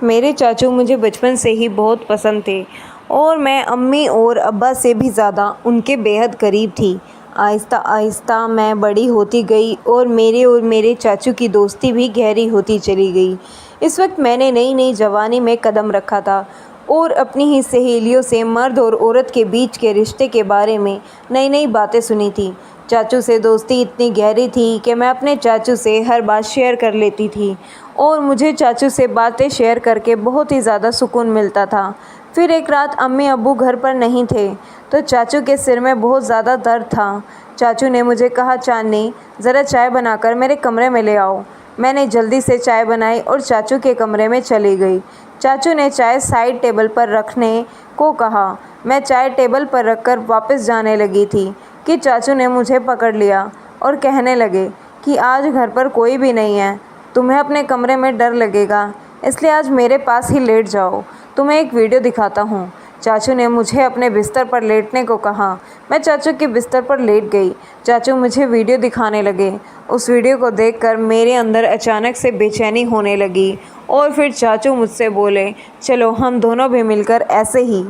मेरे चाचू मुझे बचपन से ही बहुत पसंद थे और मैं अम्मी और अब्बा से भी ज़्यादा उनके बेहद करीब थी। आहिस्ता आहिस्ता मैं बड़ी होती गई और मेरे चाचू की दोस्ती भी गहरी होती चली गई। इस वक्त मैंने नई नई जवानी में कदम रखा था और अपनी ही सहेलियों से मर्द और औरत के बीच के रिश्ते के बारे में नई नई बातें सुनी थी। चाचू से दोस्ती इतनी गहरी थी कि मैं अपने चाचू से हर बात शेयर कर लेती थी और मुझे चाचू से बातें शेयर करके बहुत ही ज़्यादा सुकून मिलता था। फिर एक रात अम्मी अब्बू घर पर नहीं थे तो चाचू के सिर में बहुत ज़्यादा दर्द था। चाचू ने मुझे कहा, चांदनी ज़रा चाय बनाकर मेरे कमरे में ले आओ। मैंने जल्दी से चाय बनाई और चाचू के कमरे में चली गई। चाचू ने चाय साइड टेबल पर रखने को कहा। मैं चाय टेबल पर रखकर वापस जाने लगी थी कि चाचू ने मुझे पकड़ लिया और कहने लगे कि आज घर पर कोई भी नहीं है, तुम्हें अपने कमरे में डर लगेगा, इसलिए आज मेरे पास ही लेट जाओ, तुम्हें एक वीडियो दिखाता हूँ। चाचू ने मुझे अपने बिस्तर पर लेटने को कहा। मैं चाचू के बिस्तर पर लेट गई। चाचू मुझे वीडियो दिखाने लगे। उस वीडियो को देखकर मेरे अंदर अचानक से बेचैनी होने लगी और फिर चाचू मुझसे बोले, चलो हम दोनों भी मिलकर ऐसे ही।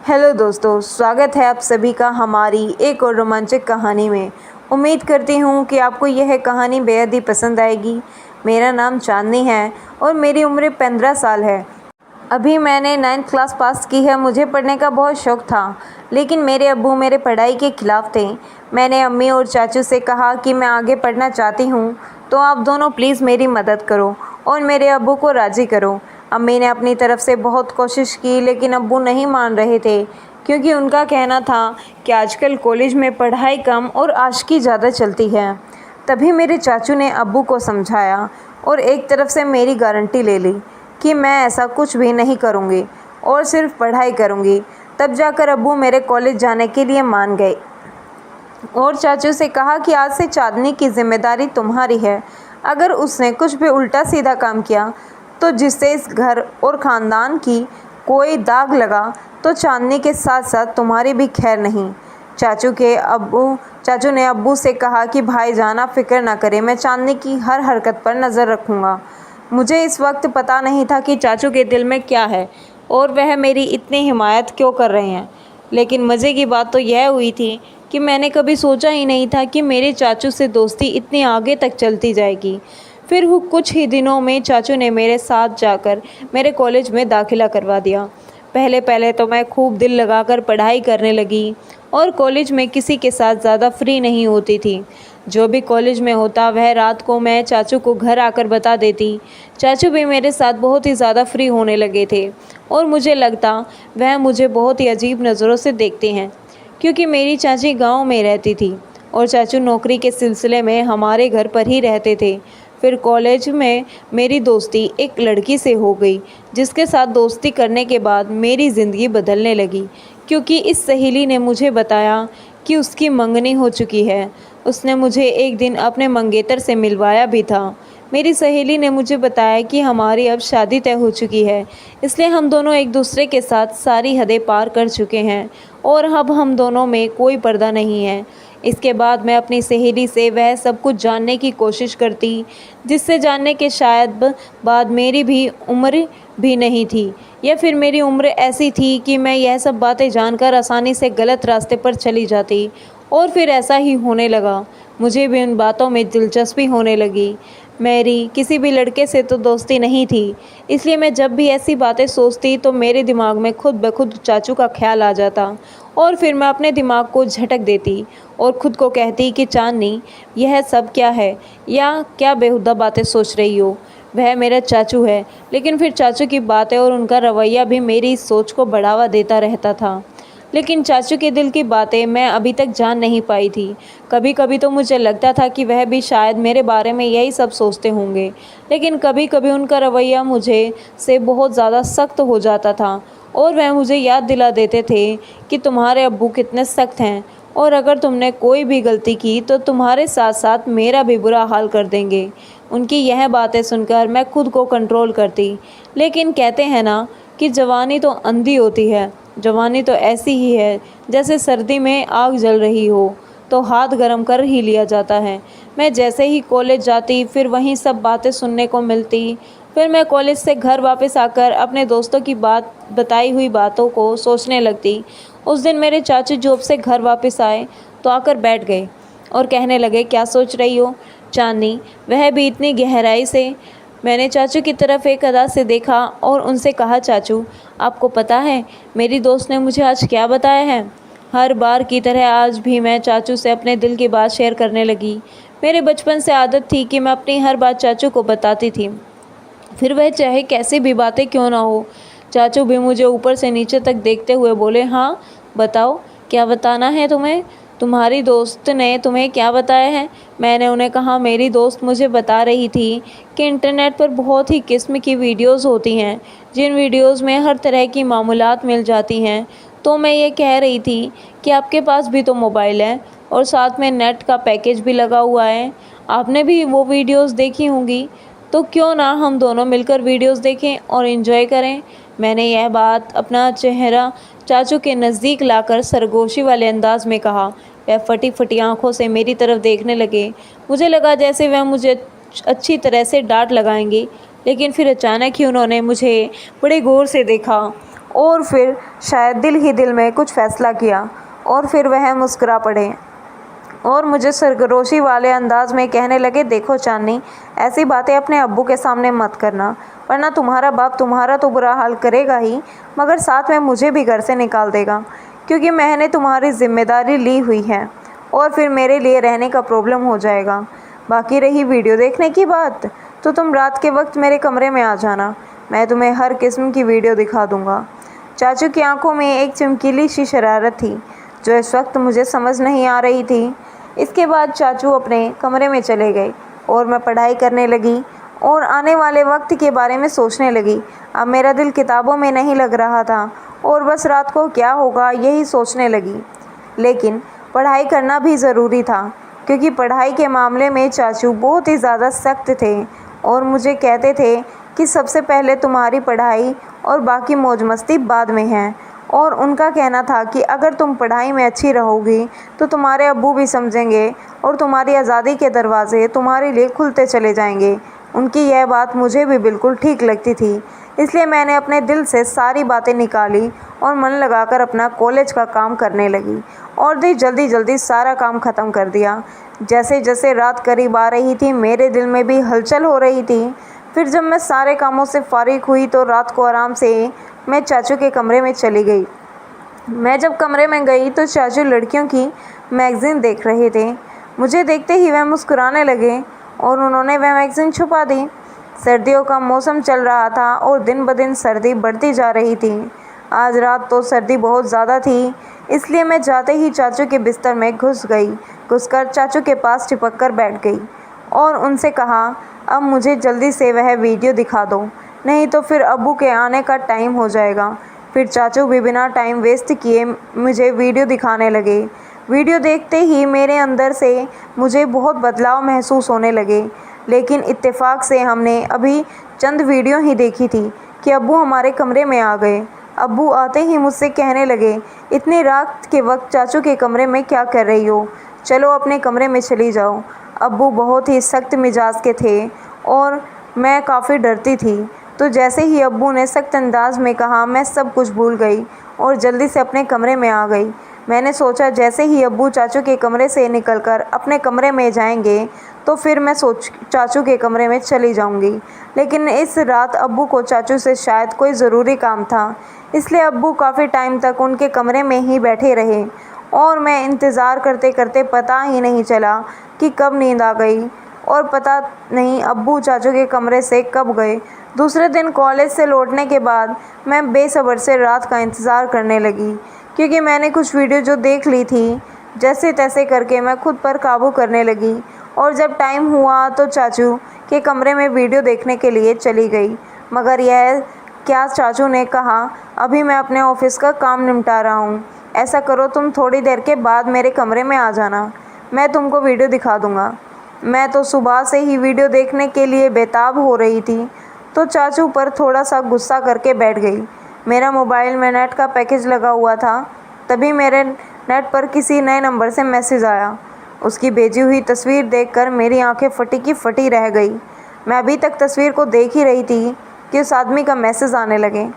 हेलो दोस्तों, स्वागत है आप सभी का हमारी एक और रोमांचक कहानी में। उम्मीद करती हूँ कि आपको यह कहानी बेहद ही पसंद आएगी। मेरा नाम चांदनी है और मेरी उम्र 15 साल है। अभी मैंने 9th क्लास पास की है। मुझे पढ़ने का बहुत शौक़ था, लेकिन मेरे अब्बू मेरे पढ़ाई के ख़िलाफ़ थे। मैंने अम्मी और चाचू से कहा कि मैं आगे पढ़ना चाहती हूँ, तो आप दोनों प्लीज़ मेरी मदद करो और मेरे अब्बू को राज़ी करो। अम्मी ने अपनी तरफ से बहुत कोशिश की, लेकिन अब्बू नहीं मान रहे थे, क्योंकि उनका कहना था कि आजकल कॉलेज में पढ़ाई कम और आशिकी ज़्यादा चलती है। तभी मेरे चाचू ने अब्बू को समझाया और एक तरफ से मेरी गारंटी ले ली कि मैं ऐसा कुछ भी नहीं करूँगी और सिर्फ पढ़ाई करूँगी। तब जाकर अब्बू मेरे कॉलेज जाने के लिए मान गए और चाचू से कहा कि आज से चांदनी की जिम्मेदारी तुम्हारी है। अगर उसने कुछ भी उल्टा सीधा काम किया तो जिससे इस घर और ख़ानदान की कोई दाग लगा तो चांदनी के साथ साथ तुम्हारी भी खैर नहीं। चाचू ने अब्बू से कहा कि भाईजान आप फ़िक्र ना करें, मैं चांदनी की हर हरकत पर नज़र रखूँगा। मुझे इस वक्त पता नहीं था कि चाचू के दिल में क्या है और वह मेरी इतनी हिमायत क्यों कर रहे हैं, लेकिन मज़े की बात तो यह हुई थी कि मैंने कभी सोचा ही नहीं था कि मेरे चाचू से दोस्ती इतनी आगे तक चलती जाएगी। फिर कुछ ही दिनों में चाचू ने मेरे साथ जाकर मेरे कॉलेज में दाखिला करवा दिया। पहले तो मैं खूब दिल लगाकर पढ़ाई करने लगी और कॉलेज में किसी के साथ ज़्यादा फ्री नहीं होती थी। जो भी कॉलेज में होता वह रात को मैं चाचू को घर आकर बता देती। चाचू भी मेरे साथ बहुत ही ज़्यादा फ्री होने लगे थे और मुझे लगता वह मुझे बहुत ही अजीब नज़रों से देखते हैं, क्योंकि मेरी चाची गांव में रहती थी और चाचू नौकरी के सिलसिले में हमारे घर पर ही रहते थे। फिर कॉलेज में मेरी दोस्ती एक लड़की से हो गई, जिसके साथ दोस्ती करने के बाद मेरी ज़िंदगी बदलने लगी, क्योंकि इस सहेली ने मुझे बताया कि उसकी मंगनी हो चुकी है। उसने मुझे एक दिन अपने मंगेतर से मिलवाया भी था। मेरी सहेली ने मुझे बताया कि हमारी अब शादी तय हो चुकी है, इसलिए हम दोनों एक दूसरे के साथ सारी हदें पार कर चुके हैं और अब हम दोनों में कोई पर्दा नहीं है। इसके बाद मैं अपनी सहेली से वह सब कुछ जानने की कोशिश करती, जिससे जानने के शायद बाद मेरी भी उम्र भी नहीं थी, या फिर मेरी उम्र ऐसी थी कि मैं यह सब बातें जानकर आसानी से गलत रास्ते पर चली जाती। और फिर ऐसा ही होने लगा। मुझे भी उन बातों में दिलचस्पी होने लगी। मेरी किसी भी लड़के से तो दोस्ती नहीं थी, इसलिए मैं जब भी ऐसी बातें सोचती तो मेरे दिमाग में खुद ब खुद चाचू का ख्याल आ जाता और फिर मैं अपने दिमाग को झटक देती और ख़ुद को कहती कि चांदनी, यह सब क्या है, या क्या बेहुदा बातें सोच रही हो। वह मेरा चाचू है। लेकिन फिर चाचू की बातें और उनका रवैया भी मेरी इस सोच को बढ़ावा देता रहता था। लेकिन चाचू के दिल की बातें मैं अभी तक जान नहीं पाई थी। कभी कभी तो मुझे लगता था कि वह भी शायद मेरे बारे में यही सब सोचते होंगे, लेकिन कभी कभी उनका रवैया मुझे से बहुत ज़्यादा सख्त हो जाता था और वह मुझे याद दिला देते थे कि तुम्हारे अब्बू कितने सख्त हैं और अगर तुमने कोई भी गलती की तो तुम्हारे साथ साथ मेरा भी बुरा हाल कर देंगे। उनकी यह बातें सुनकर मैं खुद को कंट्रोल करती, लेकिन कहते हैं ना कि जवानी तो अंधी होती है। जवानी तो ऐसी ही है जैसे सर्दी में आग जल रही हो तो हाथ गर्म कर ही लिया जाता है। मैं जैसे ही कॉलेज जाती फिर वहीं सब बातें सुनने को मिलती। फिर मैं कॉलेज से घर वापस आकर अपने दोस्तों की बताई हुई बातों को सोचने लगती। उस दिन मेरे चाचू जॉब से घर वापस आए तो आकर बैठ गए और कहने लगे, क्या सोच रही हो चांदनी? वह भी इतनी गहराई से। मैंने चाचू की तरफ एक अदा से देखा और उनसे कहा, चाचू आपको पता है मेरी दोस्त ने मुझे आज क्या बताया है? हर बार की तरह आज भी मैं चाचू से अपने दिल की बात शेयर करने लगी। मेरे बचपन से आदत थी कि मैं अपनी हर बात चाचू को बताती थी, फिर वह चाहे कैसी भी बातें क्यों ना हो। चाचू भी मुझे ऊपर से नीचे तक देखते हुए बोले, हाँ बताओ, क्या बताना है तुम्हें? तुम्हारी दोस्त ने तुम्हें क्या बताया है? मैंने उन्हें कहा, मेरी दोस्त मुझे बता रही थी कि इंटरनेट पर बहुत ही किस्म की वीडियोस होती हैं, जिन वीडियोस में हर तरह की मामूलात मिल जाती हैं। तो मैं ये कह रही थी कि आपके पास भी तो मोबाइल है और साथ में नेट का पैकेज भी लगा हुआ है, आपने भी वो वीडियोस देखी होंगी, तो क्यों ना हम दोनों मिलकर वीडियोस देखें और एंजॉय करें। मैंने यह बात अपना चेहरा चाचू के नज़दीक लाकर सरगोशी वाले अंदाज में कहा। वह फटी फटी आंखों से मेरी तरफ देखने लगे। मुझे लगा जैसे वह मुझे अच्छी तरह से डांट लगाएंगे, लेकिन फिर अचानक ही उन्होंने मुझे बड़े गौर से देखा और फिर शायद दिल ही दिल में कुछ फैसला किया और फिर वह मुस्कुरा पड़े और मुझे सरगोशी वाले अंदाज में कहने लगे, देखो चांदनी, ऐसी बातें अपने अब्बू के सामने मत करना, वरना तुम्हारा बाप तुम्हारा तो बुरा हाल करेगा ही, मगर साथ में मुझे भी घर से निकाल देगा, क्योंकि मैंने तुम्हारी जिम्मेदारी ली हुई है और फिर मेरे लिए रहने का प्रॉब्लम हो जाएगा। बाकी रही वीडियो देखने की बात, तो तुम रात के वक्त मेरे कमरे में आ जाना, मैं तुम्हें हर किस्म की वीडियो दिखा दूँगा। चाचू की आंखों में एक चमकीली सी शरारत थी जो इस वक्त मुझे समझ नहीं आ रही थी। इसके बाद चाचू अपने कमरे में चले गए और मैं पढ़ाई करने लगी और आने वाले वक्त के बारे में सोचने लगी। अब मेरा दिल किताबों में नहीं लग रहा था और बस रात को क्या होगा यही सोचने लगी। लेकिन पढ़ाई करना भी ज़रूरी था, क्योंकि पढ़ाई के मामले में चाचू बहुत ही ज़्यादा सख्त थे और मुझे कहते थे कि सबसे पहले तुम्हारी पढ़ाई और बाकी मौज मस्ती बाद में है। और उनका कहना था कि अगर तुम पढ़ाई में अच्छी रहोगी तो तुम्हारे अब्बू भी समझेंगे और तुम्हारी आज़ादी के दरवाज़े तुम्हारे लिए खुलते चले जाएंगे। उनकी यह बात मुझे भी बिल्कुल ठीक लगती थी, इसलिए मैंने अपने दिल से सारी बातें निकाली और मन लगाकर अपना कॉलेज का काम करने लगी और जल्दी जल्दी सारा काम ख़त्म कर दिया। जैसे जैसे रात करीब आ रही थी मेरे दिल में भी हलचल हो रही थी। फिर जब मैं सारे कामों से फारिग हुई तो रात को आराम से मैं चाचू के कमरे में चली गई। मैं जब कमरे में गई तो चाचू लड़कियों की मैगज़ीन देख रहे थे। मुझे देखते ही वह मुस्कुराने लगे और उन्होंने वह मैगज़ीन छुपा दी। सर्दियों का मौसम चल रहा था और दिन ब दिन सर्दी बढ़ती जा रही थी। आज रात तो सर्दी बहुत ज़्यादा थी, इसलिए मैं जाते ही चाचू के बिस्तर में घुसकर चाचू के पास चिपक कर बैठ गई और उनसे कहा, अब मुझे जल्दी से वह वीडियो दिखा दो, नहीं तो फिर अब्बू के आने का टाइम हो जाएगा। फिर चाचू भी बिना टाइम वेस्ट किए मुझे वीडियो दिखाने लगे। वीडियो देखते ही मेरे अंदर से मुझे बहुत बदलाव महसूस होने लगे, लेकिन इत्तेफाक से हमने अभी चंद वीडियो ही देखी थी कि अब्बू हमारे कमरे में आ गए। अब्बू आते ही मुझसे कहने लगे, इतनी रात के वक्त चाचू के कमरे में क्या कर रही हो? चलो अपने कमरे में चली जाओ। अब्बू बहुत ही सख्त मिजाज के थे और मैं काफ़ी डरती थी। तो जैसे ही अब्बू ने सख्त अंदाज में कहा, मैं सब कुछ भूल गई और जल्दी से अपने कमरे में आ गई। मैंने सोचा जैसे ही अब्बू चाचू के कमरे से निकलकर अपने कमरे में जाएंगे तो फिर मैं चाचू के कमरे में चली जाऊंगी। लेकिन इस रात अब्बू को चाचू से शायद कोई ज़रूरी काम था, इसलिए अब्बू काफ़ी टाइम तक उनके कमरे में ही बैठे रहे और मैं इंतज़ार करते करते पता ही नहीं चला कि कब नींद आ गई और पता नहीं अब्बू चाचू के कमरे से कब गए। दूसरे दिन कॉलेज से लौटने के बाद मैं बेसब्र से रात का इंतज़ार करने लगी, क्योंकि मैंने कुछ वीडियो जो देख ली थी, जैसे तैसे करके मैं खुद पर काबू करने लगी और जब टाइम हुआ तो चाचू के कमरे में वीडियो देखने के लिए चली गई। मगर यह क्या, चाचू ने कहा, अभी मैं अपने ऑफिस का काम निपटा रहा हूँ, ऐसा करो तुम थोड़ी देर के बाद मेरे कमरे में आ जाना, मैं तुमको वीडियो दिखा दूँगा। मैं तो सुबह से ही वीडियो देखने के लिए बेताब हो रही थी, तो चाचू पर थोड़ा सा गुस्सा करके बैठ गई। मेरा मोबाइल में नेट का पैकेज लगा हुआ था, तभी मेरे नेट पर किसी नए नंबर से मैसेज आया। उसकी भेजी हुई तस्वीर देखकर मेरी आंखें फटी की फटी रह गई। मैं अभी तक तस्वीर को देख ही रही थी कि उस आदमी का मैसेज आने लगे।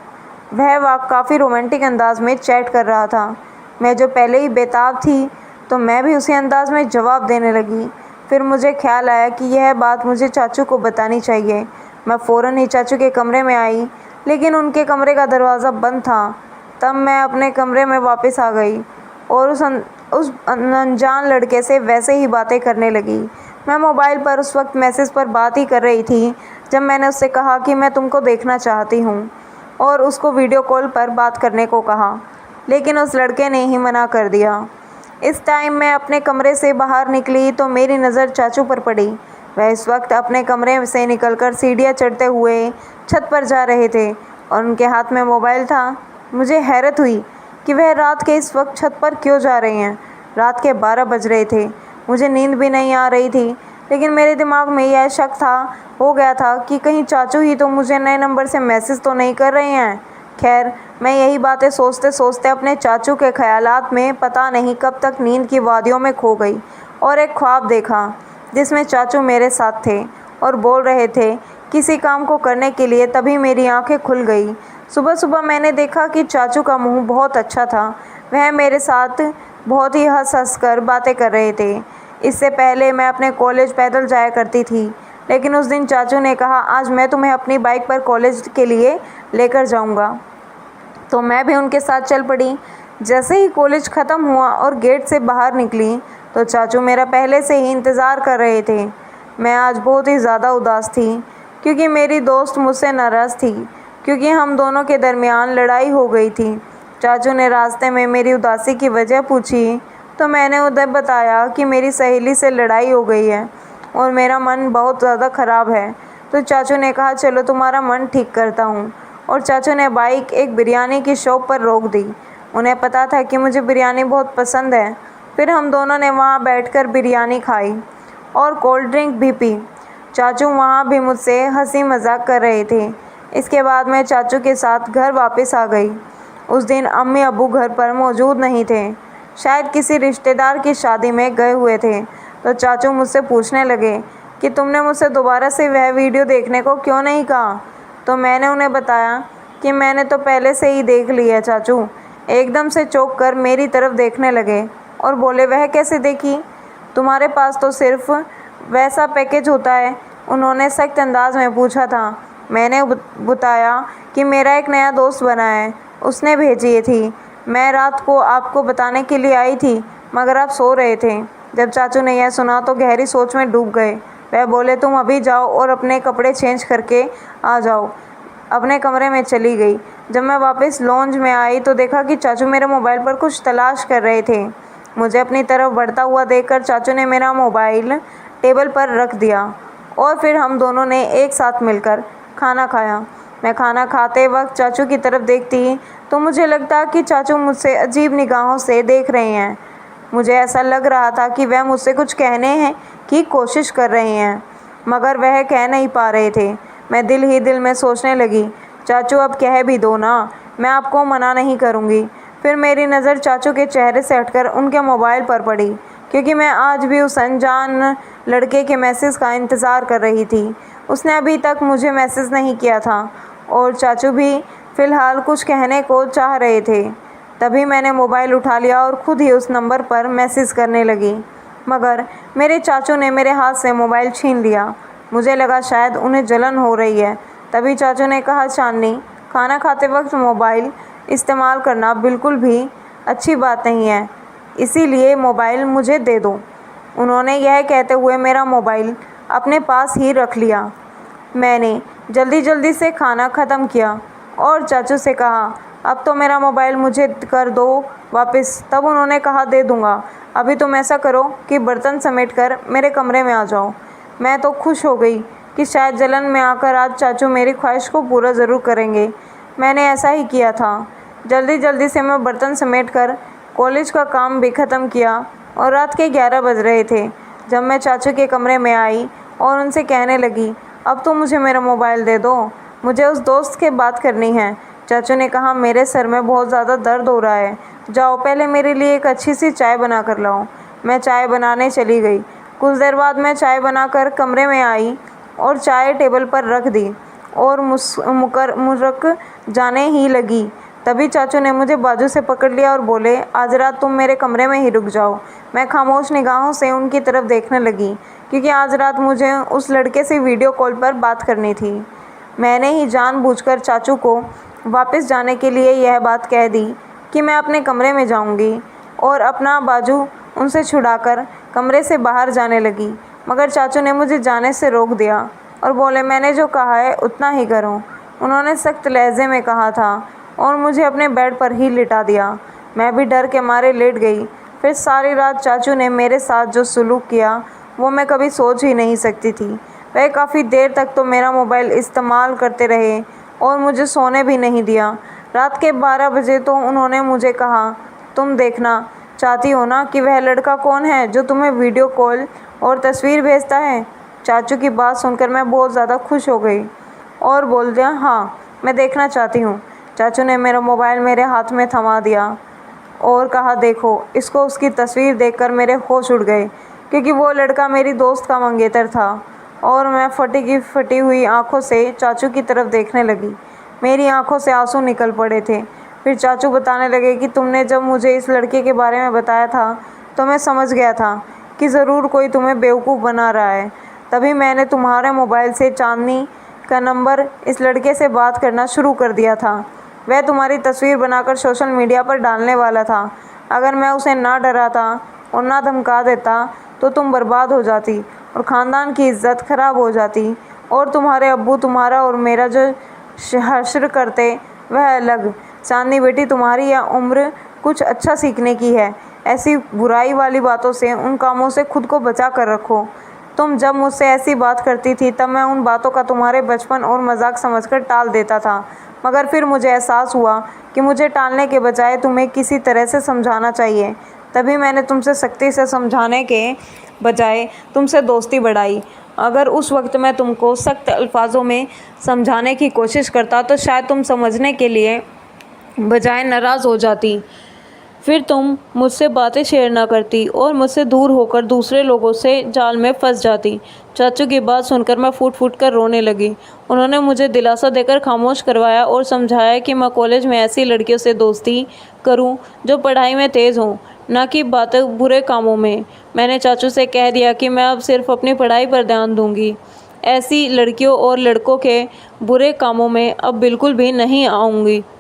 वह काफ़ी रोमांटिक अंदाज में चैट कर रहा था। मैं जो पहले ही बेताब थी तो मैं भी उसी अंदाज में जवाब देने लगी। फिर मुझे ख्याल आया कि यह बात मुझे चाचू को बतानी चाहिए। मैं फ़ौरन ही चाचू के कमरे में आई, लेकिन उनके कमरे का दरवाज़ा बंद था। तब मैं अपने कमरे में वापस आ गई और उस अनजान लड़के से वैसे ही बातें करने लगी। मैं मोबाइल पर उस वक्त मैसेज पर बात ही कर रही थी जब मैंने उससे कहा कि मैं तुमको देखना चाहती हूँ और उसको वीडियो कॉल पर बात करने को कहा, लेकिन उस लड़के ने ही मना कर दिया। इस टाइम मैं अपने कमरे से बाहर निकली तो मेरी नज़र चाचू पर पड़ी। वह इस वक्त अपने कमरे से निकलकर सीढ़ियाँ चढ़ते हुए छत पर जा रहे थे और उनके हाथ में मोबाइल था। मुझे हैरत हुई कि वह रात के इस वक्त छत पर क्यों जा रहे हैं। रात के 12 बज रहे थे। मुझे नींद भी नहीं आ रही थी, लेकिन मेरे दिमाग में यह शक हो गया था कि कहीं चाचू ही तो मुझे नए नंबर से मैसेज तो नहीं कर रहे हैं। खैर, मैं यही बातें सोचते सोचते अपने चाचू के ख्यालात में पता नहीं कब तक नींद की वादियों में खो गई और एक ख्वाब देखा जिसमें चाचू मेरे साथ थे और बोल रहे थे किसी काम को करने के लिए। तभी मेरी आंखें खुल गई। सुबह सुबह मैंने देखा कि चाचू का मुंह बहुत अच्छा था। वह मेरे साथ बहुत ही हंस कर बातें कर रहे थे। इससे पहले मैं अपने कॉलेज पैदल जाया करती थी, लेकिन उस दिन चाचू ने कहा आज मैं तुम्हें अपनी बाइक पर कॉलेज के लिए लेकर जाऊंगा। तो मैं भी उनके साथ चल पड़ी। जैसे ही कॉलेज ख़त्म हुआ और गेट से बाहर निकली तो चाचू मेरा पहले से ही इंतज़ार कर रहे थे। मैं आज बहुत ही ज़्यादा उदास थी क्योंकि मेरी दोस्त मुझसे नाराज़ थी क्योंकि हम दोनों के दरमियान लड़ाई हो गई थी। चाचू ने रास्ते में मेरी उदासी की वजह पूछी तो मैंने उन्हें बताया कि मेरी सहेली से लड़ाई हो गई है और मेरा मन बहुत ज़्यादा ख़राब है। तो चाचू ने कहा चलो तुम्हारा मन ठीक करता हूँ, और चाचू ने बाइक एक बिरयानी की शॉप पर रोक दी। उन्हें पता था कि मुझे बिरयानी बहुत पसंद है। फिर हम दोनों ने वहाँ बैठकर बिरयानी खाई और कोल्ड ड्रिंक भी पी। चाचू वहाँ भी मुझसे हंसी मजाक कर रहे थे। इसके बाद मैं चाचू के साथ घर वापस आ गई। उस दिन अम्मी अब्बू घर पर मौजूद नहीं थे, शायद किसी रिश्तेदार की शादी में गए हुए थे। तो चाचू मुझसे पूछने लगे कि तुमने मुझसे दोबारा से वह वीडियो देखने को क्यों नहीं कहा। तो मैंने उन्हें बताया कि मैंने तो पहले से ही देख ली है। चाचू एकदम से चौंक कर मेरी तरफ देखने लगे और बोले वह कैसे देखी, तुम्हारे पास तो सिर्फ वैसा पैकेज होता है। उन्होंने सख्त अंदाज में पूछा था। मैंने बताया कि मेरा एक नया दोस्त बना है, उसने भेजी थी। मैं रात को आपको बताने के लिए आई थी मगर आप सो रहे थे। जब चाचू ने यह सुना तो गहरी सोच में डूब गए। वह बोले तुम अभी जाओ और अपने कपड़े चेंज करके आ जाओ। अपने कमरे में चली गई। जब मैं वापस लॉन्ज में आई तो देखा कि चाचू मेरे मोबाइल पर कुछ तलाश कर रहे थे। मुझे अपनी तरफ बढ़ता हुआ देखकर चाचू ने मेरा मोबाइल टेबल पर रख दिया और फिर हम दोनों ने एक साथ मिलकर खाना खाया। मैं खाना खाते वक्त चाचू की तरफ देखती तो मुझे लगता कि चाचू मुझसे अजीब निगाहों से देख रहे हैं। मुझे ऐसा लग रहा था कि वह मुझसे कुछ कहने हैं की कोशिश कर रहे हैं, मगर वह कह नहीं पा रहे थे। मैं दिल ही दिल में सोचने लगी चाचू अब कह भी दो ना, मैं आपको मना नहीं करूँगी। फिर मेरी नज़र चाचू के चेहरे से हटकर उनके मोबाइल पर पड़ी क्योंकि मैं आज भी उस अनजान लड़के के मैसेज का इंतज़ार कर रही थी। उसने अभी तक मुझे मैसेज नहीं किया था और चाचू भी फ़िलहाल कुछ कहने को चाह रहे थे। तभी मैंने मोबाइल उठा लिया और ख़ुद ही उस नंबर पर मैसेज करने लगी, मगर मेरे चाचू ने मेरे हाथ से मोबाइल छीन लिया। मुझे लगा शायद उन्हें जलन हो रही है। तभी चाचू ने कहा चांदनी, खाना खाते वक्त मोबाइल इस्तेमाल करना बिल्कुल भी अच्छी बात नहीं है, इसीलिए मोबाइल मुझे दे दो। उन्होंने यह कहते हुए मेरा मोबाइल अपने पास ही रख लिया। मैंने जल्दी जल्दी से खाना ख़त्म किया और चाचू से कहा अब तो मेरा मोबाइल मुझे कर दो वापस। तब उन्होंने कहा दे दूँगा, अभी तुम ऐसा करो कि बर्तन समेट कर मेरे कमरे में आ जाओ। मैं तो खुश हो गई कि शायद जलन में आकर आज चाचू मेरी ख्वाहिश को पूरा ज़रूर करेंगे। मैंने ऐसा ही किया था। जल्दी जल्दी से मैं बर्तन समेट कर कॉलेज का काम भी ख़त्म किया और रात के 11 बज रहे थे जब मैं चाचू के कमरे में आई और उनसे कहने लगी अब तो मुझे मेरा मोबाइल दे दो, मुझे उस दोस्त के बात करनी है। चाचू ने कहा मेरे सर में बहुत ज़्यादा दर्द हो रहा है, जाओ पहले मेरे लिए एक अच्छी सी चाय बना कर लाओ। मैं चाय बनाने चली गई। कुछ देर बाद मैं चाय बनाकर कमरे में आई और चाय टेबल पर रख दी और मुरक जाने ही लगी। तभी चाचू ने मुझे बाजू से पकड़ लिया और बोले, आज रात तुम मेरे कमरे में ही रुक जाओ। मैं खामोश निगाहों से उनकी तरफ देखने लगी, क्योंकि आज रात मुझे उस लड़के से वीडियो कॉल पर बात करनी थी। मैंने ही जानबूझकर चाचू को वापस जाने के लिए यह बात कह दी कि मैं अपने कमरे में जाऊंगी, और अपना बाजू उनसे छुड़ाकर कमरे से बाहर जाने लगी। मगर चाचू ने मुझे जाने से रोक दिया और बोले, मैंने जो कहा है उतना ही करो। उन्होंने सख्त लहजे में कहा था और मुझे अपने बेड पर ही लिटा दिया। मैं भी डर के मारे लेट गई। फिर सारी रात चाचू ने मेरे साथ जो सलूक किया वो मैं कभी सोच ही नहीं सकती थी। वह काफ़ी देर तक तो मेरा मोबाइल इस्तेमाल करते रहे और मुझे सोने भी नहीं दिया। रात के 12 बजे तो उन्होंने मुझे कहा, तुम देखना चाहती हो ना कि वह लड़का कौन है जो तुम्हें वीडियो कॉल और तस्वीर भेजता है। चाचू की बात सुनकर मैं बहुत ज़्यादा खुश हो गई और बोल दिया, हाँ मैं देखना चाहती हूँ। चाचू ने मेरा मोबाइल मेरे हाथ में थमा दिया और कहा, देखो। इसको उसकी तस्वीर देखकर मेरे होश उड़ गए, क्योंकि वो लड़का मेरी दोस्त का मंगेतर था। और मैं फटी हुई आंखों से चाचू की तरफ देखने लगी। मेरी आंखों से आंसू निकल पड़े थे। फिर चाचू बताने लगे कि तुमने जब मुझे इस लड़के के बारे में बताया था तो मैं समझ गया था कि ज़रूर कोई तुम्हें बेवकूफ़ बना रहा है। तभी मैंने तुम्हारे मोबाइल से चांदनी का नंबर इस लड़के से बात करना शुरू कर दिया था। वह तुम्हारी तस्वीर बनाकर सोशल मीडिया पर डालने वाला था। अगर मैं उसे ना डराता और ना धमका देता तो तुम बर्बाद हो जाती और ख़ानदान की इज्जत ख़राब हो जाती, और तुम्हारे अब्बू तुम्हारा और मेरा जो हश्र करते वह अलग। चांदनी बेटी, तुम्हारी यह उम्र कुछ अच्छा सीखने की है। ऐसी बुराई वाली बातों से, उन कामों से खुद को बचा कर रखो। तुम जब मुझसे ऐसी बात करती थी तब मैं उन बातों का तुम्हारे बचपन और मजाक समझकर टाल देता था, मगर फिर मुझे एहसास हुआ कि मुझे टालने के बजाय तुम्हें किसी तरह से समझाना चाहिए। तभी मैंने तुमसे सख्ती से समझाने के बजाय तुमसे दोस्ती बढ़ाई। अगर उस वक्त मैं तुमको सख्त अल्फाजों में समझाने की कोशिश करता तो शायद तुम समझने के लिए बजाय नाराज़ हो जाती। फिर तुम मुझसे बातें शेयर ना करती और मुझसे दूर होकर दूसरे लोगों से जाल में फंस जाती। चाचू की बात सुनकर मैं फूट फूट कर रोने लगी। उन्होंने मुझे दिलासा देकर खामोश करवाया और समझाया कि मैं कॉलेज में ऐसी लड़कियों से दोस्ती करूं जो पढ़ाई में तेज़ हों, ना कि बातें बुरे कामों में। मैंने चाचू से कह दिया कि मैं अब सिर्फ अपनी पढ़ाई पर ध्यान दूंगी। ऐसी लड़कियों और लड़कों के बुरे कामों में अब बिल्कुल भी नहीं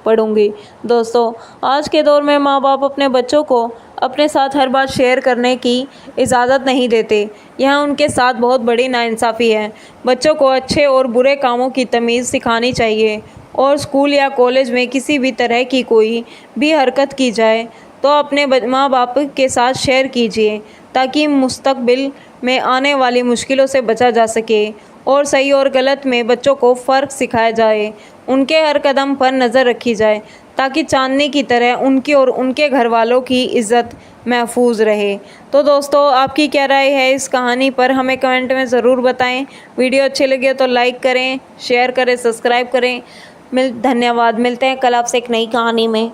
पढ़ूंगी। दोस्तों, आज के दौर में माँ बाप अपने बच्चों को अपने साथ हर बात शेयर करने की इजाज़त नहीं देते। यह उनके साथ बहुत बड़ी नाइंसाफ़ी है। बच्चों को अच्छे और बुरे कामों की तमीज़ सिखानी चाहिए, और स्कूल या कॉलेज में किसी भी तरह की कोई भी हरकत की जाए तो अपने माँ बाप के साथ शेयर कीजिए, ताकि मुस्तकबिल में आने वाली मुश्किलों से बचा जा सके और सही और गलत में बच्चों को फ़र्क सिखाया जाए। उनके हर कदम पर नज़र रखी जाए, ताकि चांदनी की तरह उनकी और उनके घर वालों की इज़्ज़त महफूज रहे। तो दोस्तों, आपकी क्या राय है इस कहानी पर, हमें कमेंट में ज़रूर बताएं। वीडियो अच्छी लगे तो लाइक करें, शेयर करें, सब्सक्राइब करें। धन्यवाद। मिलते हैं कल आपसे एक नई कहानी में।